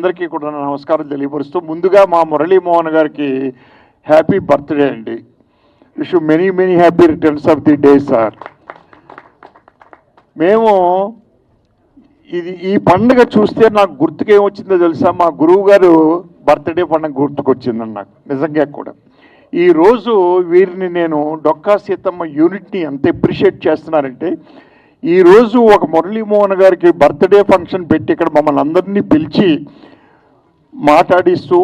అందరికీ కూడా నమస్కారం తెలియపరుస్తూ ముందుగా మా మురళీమోహన్ గారికి హ్యాపీ బర్త్డే అండి. Wish many many happy returns of the day sir. మేము ఈ పండుగ చూస్తే నాకు గుర్తుకేమొచ్చిందో తెలుసా, మా గురువు గారు బర్త్డే పండుగ గుర్తుకొచ్చిందండి నాకు నిజంగా కూడా. ఈరోజు వీరిని నేను డొక్కా సీతమ్మ యూనిట్ని ఎంత అప్రిషియేట్ చేస్తున్నారంటే, ఈరోజు ఒక మురళీమోహన్ గారికి బర్త్డే ఫంక్షన్ పెట్టి ఇక్కడ మమ్మల్ని అందరినీ పిలిచి మాట్లాడిస్తూ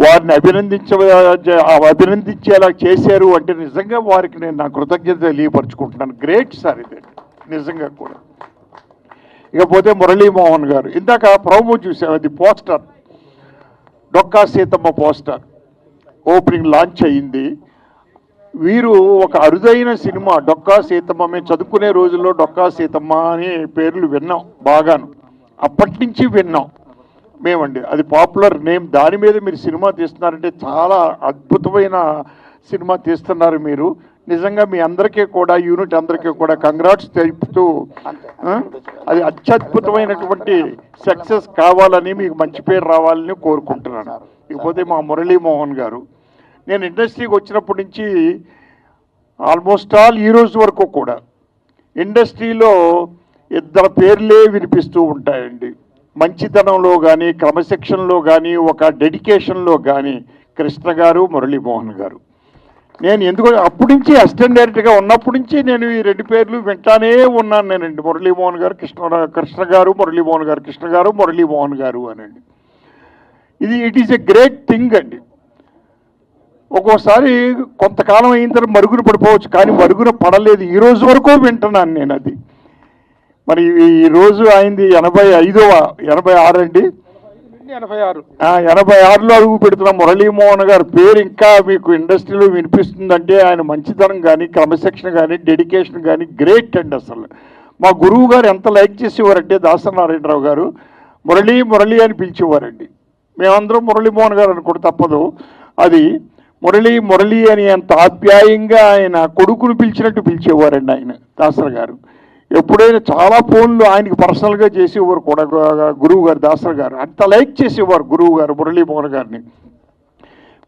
వారిని అభినందించేలా చేశారు అంటే నిజంగా వారికి నేను నా కృతజ్ఞత తెలియపరుచుకుంటున్నాను. గ్రేట్ సార్ ఇది నిజంగా కూడా. ఇకపోతే మురళీమోహన్ గారు ఇందాక ప్రోమో చూసాం, అది poster, Dokka Seethamma poster opening launch అయ్యింది. వీరు ఒక అరుదైన సినిమా డొక్కా సీతమ్మ, మేము చదువుకునే రోజుల్లో డొక్కా సీతమ్మ అనే పేర్లు విన్నాం బాగాను, అప్పటి నుంచి విన్నాం మేమండి. అది పాపులర్ నేమ్. దాని మీద మీరు సినిమా తీస్తున్నారంటే చాలా అద్భుతమైన సినిమా తీస్తున్నారు మీరు. నిజంగా మీ అందరికీ కూడా యూనిట్ అందరికీ కూడా కంగ్రాట్స్ తెలుపుతూ అది అత్యద్భుతమైనటువంటి సక్సెస్ కావాలని, మీకు మంచి పేరు రావాలని కోరుకుంటున్నాను. ఇకపోతే మా మురళీమోహన్ గారు, నేను ఇండస్ట్రీకి వచ్చినప్పటి నుంచి ఆల్మోస్ట్ ఆల్ ఈ రోజు వరకు కూడా ఇండస్ట్రీలో ఇద్దరు పేర్లే వినిపిస్తూ ఉంటాయండి. మంచితనంలో కానీ, క్రమశిక్షణలో కానీ, ఒక డెడికేషన్లో కానీ కృష్ణ గారు, మురళీమోహన్ గారు. నేను ఎందుకు అప్పటి నుంచి అసిస్టెంట్ డైరెక్టర్గా ఉన్నప్పటి నుంచి నేను ఈ రెండు పేర్లు వింటానే ఉన్నాను నేనండి. మురళీమోహన్ గారు, కృష్ణ గారు, మురళీమోహన్ గారు, కృష్ణ గారు, మురళీమోహన్ గారు అనండి. It is a great thing అండి. ఒక్కోసారి కొంతకాలం అయిన తర్వాత మరుగున పడిపోవచ్చు, కానీ మరుగున పడలేదు. ఈ రోజు వరకు వింటున్నాను నేను అది. మరి ఈరోజు అయింది 86 అండి, 86లో అడుగు పెడుతున్న మురళీమోహన్ గారి పేరు ఇంకా మీకు ఇండస్ట్రీలో వినిపిస్తుందంటే ఆయన మంచితనం కానీ, క్రమశిక్షణ కానీ, డెడికేషన్ కానీ గ్రేట్ అండి. అసలు మా గురువు గారు ఎంత లైక్ చేసేవారంటే దాసనారాయణరావు గారు మురళి అని పిలిచేవారండి. మేమందరం మురళీమోహన్ గారు అనుకుంటే తప్పదు. అది మురళి అని ఎంత ఆప్యాయంగా ఆయన కొడుకును పిలిచినట్టు పిలిచేవారండి ఆయన దాసర్ గారు. ఎప్పుడైనా చాలా ఫోన్లు ఆయనకి పర్సనల్గా చేసేవారు కూడా గురువు గారు, దాసర్ గారు అంత లైక్ చేసేవారు గురువు గారు మురళీమోహన్ గారిని.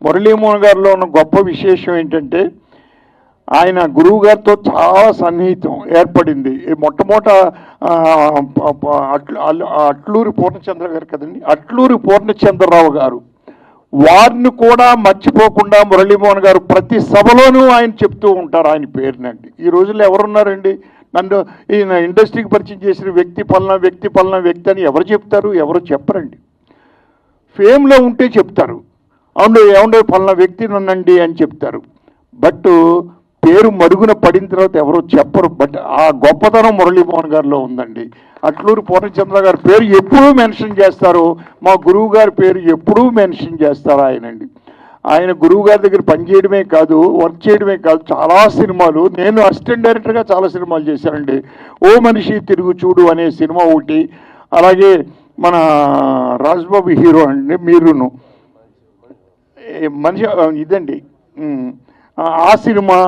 మురళీమోహన్ గారిలో ఉన్న గొప్ప విశేషం ఏంటంటే, ఆయన గురువు గారితో చాలా సన్నిహితం ఏర్పడింది. మొట్టమొదట అట్లూరి పూర్ణచంద్ర గారు కదండి, అట్లూరి పూర్ణచంద్రరావు గారు, వారిని కూడా మర్చిపోకుండా మురళీమోహన్ గారు ప్రతి సభలోనూ ఆయన చెప్తూ ఉంటారు ఆయన పేరునండి. ఈ రోజుల్లో ఎవరున్నారండి నన్ను ఈయన ఇండస్ట్రీకి పరిచయం చేసిన వ్యక్తి పలానా వ్యక్తి అని ఎవరు చెప్తారు? ఎవరు చెప్పరండి. ఫేమ్లో ఉంటే చెప్తారు, ఏమండే పలానా వ్యక్తి నన్నండి అని చెప్తారు. బట్ పేరు మరుగున పడిన తర్వాత ఎవరో చెప్పరు. బట్ ఆ గొప్పతనం మురళీమోహన్ గారిలో ఉందండి. అట్లూరి పూర్ణచంద్ర గారి పేరు ఎప్పుడూ మెన్షన్ చేస్తారు, మా గురువు గారి పేరు ఎప్పుడూ మెన్షన్ చేస్తారు ఆయనండి. ఆయన గురువు గారి దగ్గర పనిచేయడమే కాదు, వర్క్ చేయడమే కాదు, చాలా సినిమాలు, నేను అసిస్టెంట్ డైరెక్టర్గా చాలా సినిమాలు చేశానండి. ఓ మనిషి తిరుగు చూడు అనే సినిమా ఒకటి, అలాగే మన రాజ్బాబు హీరో అండి, మీరును మనిషి ఇదండి ఆ సినిమా.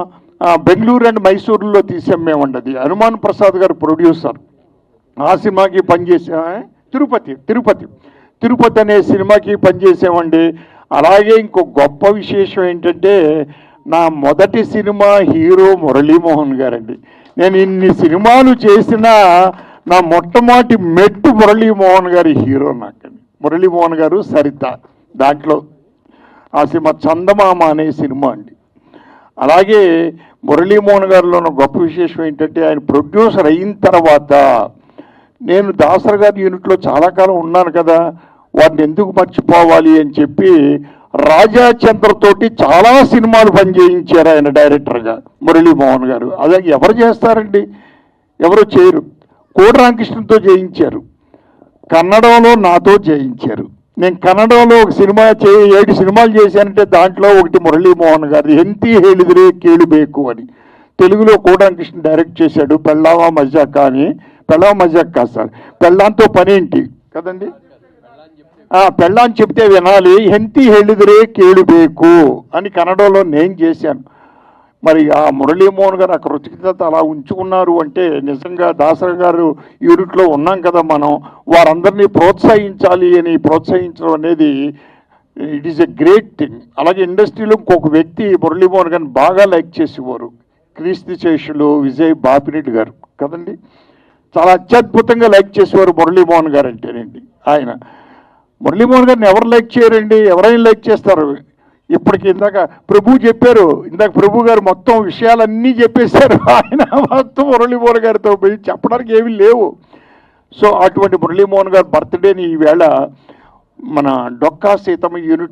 బెంగళూరు అండ్ మైసూరులో తీసాం మేమండి. అది హనుమాన్ ప్రసాద్ గారు ప్రొడ్యూసర్. ఆ సినిమాకి పనిచేసా. తిరుపతి అనే సినిమాకి పనిచేసామండి. అలాగే ఇంకో గొప్ప విశేషం ఏంటంటే, నా మొదటి సినిమా హీరో మురళీమోహన్ గారండి. నేను ఇన్ని సినిమాలు చేసినా నా మొట్టమొదటి మెట్టు మురళీమోహన్ గారి హీరో నాకండి. మురళీమోహన్ గారు, సరిత, దాంట్లో ఆ సినిమా చందమామ అనే సినిమా అండి. అలాగే మురళీమోహన్ గారిలో ఉన్న గొప్ప విశేషం ఏంటంటే, ఆయన ప్రొడ్యూసర్ అయిన తర్వాత నేను దాసర్ గారి యూనిట్లో చాలా కాలం ఉన్నాను కదా, వాటిని ఎందుకు మర్చిపోవాలి అని చెప్పి రాజా చంద్రతోటి చాలా సినిమాలు పనిచేయించారు ఆయన డైరెక్టర్గా మురళీమోహన్ గారు. అదే ఎవరు చేస్తారండి, ఎవరు చేయరు. కోడి రామకృష్ణతో చేయించారు, కన్నడంలో నాతో చేయించారు. నేను కన్నడంలో ఒక సినిమా 7 సినిమాలు చేశానంటే దాంట్లో ఒకటి మురళీమోహన్ గారు, ఎంతి ಹೇಳಿದ್ರೆ ಕೇಳಬೇಕು అని. తెలుగులో కోడి రామకృష్ణ డైరెక్ట్ చేశాడు పెళ్ళామా మజాక అని. పెళ్ళామా మజాక్ కాదు సార్, పెళ్ళాంతో పనేంటి కదండి, పెళ్ళాన్ని చెప్తే వినాలి, ఎంతి ಹೇಳಿದ್ರೆ ಕೇಳಬೇಕು అని కన్నడంలో నేను చేశాను. మరి ఆ మురళీమోహన్ గారు ఆ కృతజ్ఞత అలా ఉంచుకున్నారు అంటే నిజంగా దాసరి గారు యూనిట్లో ఉన్నాం కదా మనం, వారందరినీ ప్రోత్సహించాలి అని ప్రోత్సహించడం అనేది it is a great thing. అలాగే ఇండస్ట్రీలో ఇంకొక వ్యక్తి మురళీమోహన్ గారిని బాగా లైక్ చేసేవారు, క్రీస్తు శేషులు విజయ్ బాపిరెడ్డి గారు కదండి. చాలా అత్యద్భుతంగా లైక్ చేసేవారు మురళీమోహన్ గారు అంటేనండి. ఆయన మురళీమోహన్ గారిని ఎవరు లైక్ చేయరండి, ఎవరైనా లైక్ చేస్తారు. ఇప్పటికి ఇందాక ప్రభు చెప్పారు, ఇందాక ప్రభు గారు మొత్తం విషయాలన్నీ చెప్పేశారు. ఆయన మొత్తం మురళీమోహన్ గారితో పోయి చెప్పడానికి ఏమీ లేవు. సో అటువంటి మురళీమోహన్ గారి బర్త్డేని ఈవేళ మన డొక్కా సీతమ్మ యూనిట్